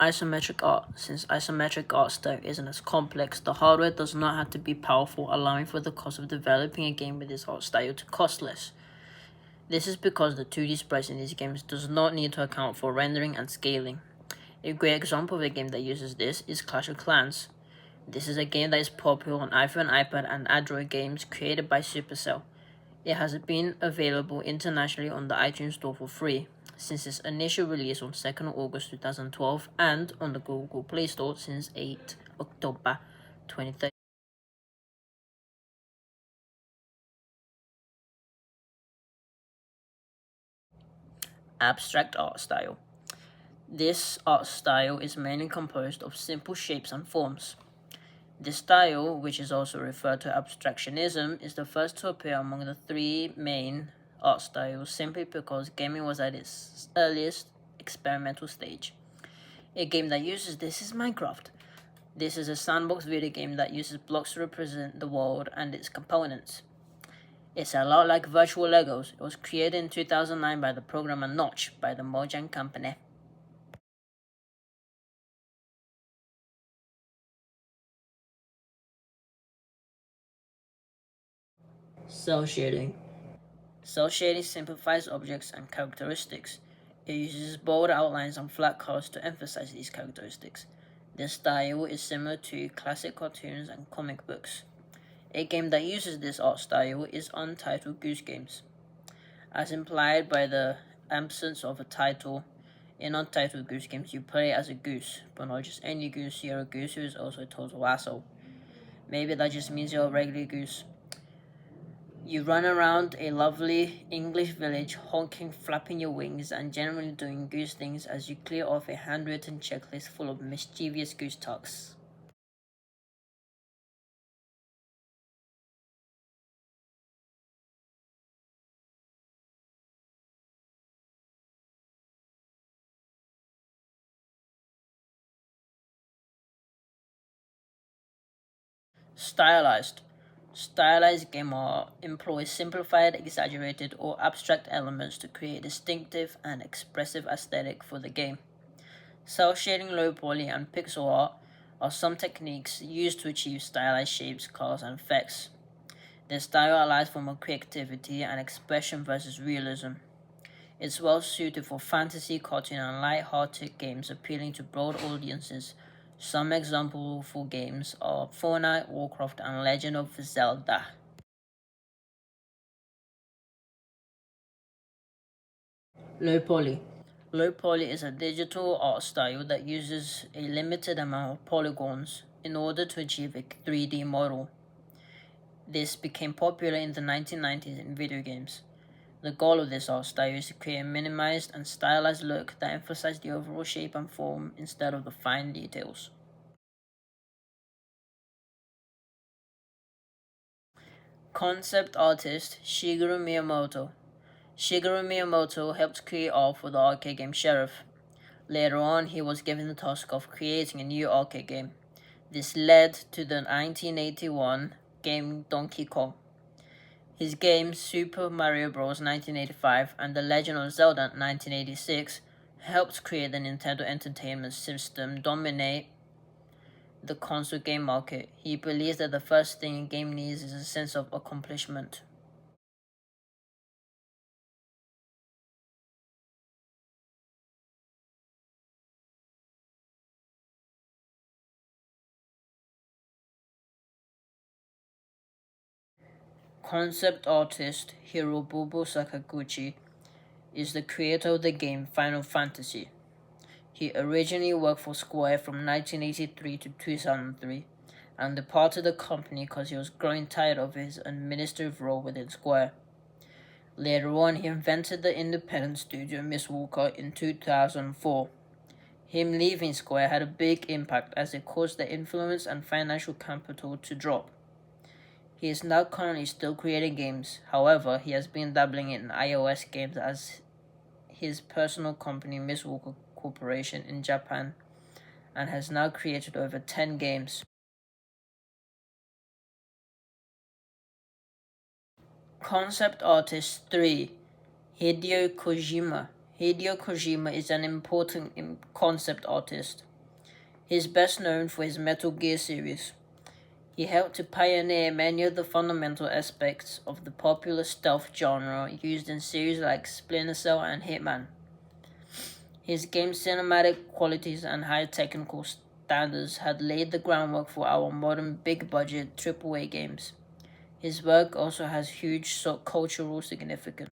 Isometric art. Since isometric art style isn't as complex, the hardware does not have to be powerful, allowing for the cost of developing a game with this art style to cost less. This is because the 2D sprites in these games does not need to account for rendering and scaling. A great example of a game that uses this is Clash of Clans. This is a game that is popular on iPhone, iPad, and Android games created by Supercell. It has been available internationally on the iTunes Store for free since its initial release on 2nd August 2012 and on the Google Play Store since 8 October 2013. Abstract art style. This art style is mainly composed of simple shapes and forms. This style, which is also referred to abstractionism, is the first to appear among the three main art styles simply because gaming was at its earliest experimental stage. A game that uses this is Minecraft. This is a sandbox video game that uses blocks to represent the world and its components. It's a lot like virtual Legos. It was created in 2009 by the programmer Notch by the Mojang company. Cell shading. Cell shading simplifies objects and characteristics. It uses bold outlines and flat colors to emphasize these characteristics. This style is similar to classic cartoons and comic books. A game that uses this art style is Untitled Goose Games. As implied by the absence of a title, in Untitled Goose Games you play as a goose, but not just any goose, you're a goose who is also a total asshole. Maybe that just means you're a regular goose. You run around a lovely English village, honking, flapping your wings, and generally doing goose things as you clear off a handwritten checklist full of mischievous goose talks. Stylized. Stylized game art employs simplified, exaggerated, or abstract elements to create a distinctive and expressive aesthetic for the game. Cell shading, low poly, and pixel art are some techniques used to achieve stylized shapes, colors, and effects. This style allows for more creativity and expression versus realism. It's well suited for fantasy, cartoon, and light-hearted games appealing to broad audiences. Some example games are Fortnite, Warcraft, and Legend of Zelda. Low poly. Low poly is a digital art style that uses a limited amount of polygons in order to achieve a 3D model. This became popular in the 1990s in video games. The goal of this art style is to create a minimized and stylized look that emphasizes the overall shape and form instead of the fine details. Concept artist Shigeru Miyamoto. Shigeru Miyamoto helped create art for the arcade game Sheriff. Later on, he was given the task of creating a new arcade game. This led to the 1981 game Donkey Kong. His games Super Mario Bros. 1985 and The Legend of Zelda 1986 helped create the Nintendo Entertainment System dominate the console game market. He believes that the first thing a game needs is a sense of accomplishment. Concept artist Hirobubu Sakaguchi is the creator of the game Final Fantasy. He originally worked for Square from 1983 to 2003 and departed the company because he was growing tired of his administrative role within Square. Later on, he invented the independent studio Mistwalker in 2004. Him leaving Square had a big impact as it caused the influence and financial capital to drop. He is now currently still creating games, however, he has been dabbling in iOS games as his personal company Mistwalker Corporation in Japan and has now created over 10 games. Concept Artist 3 Hideo Kojima. Hideo Kojima is an important concept artist. He is best known for his Metal Gear series. He helped to pioneer many of the fundamental aspects of the popular stealth genre used in series like Splinter Cell and Hitman. His game's cinematic qualities and high technical standards had laid the groundwork for our modern big-budget AAA games. His work also has huge cultural significance.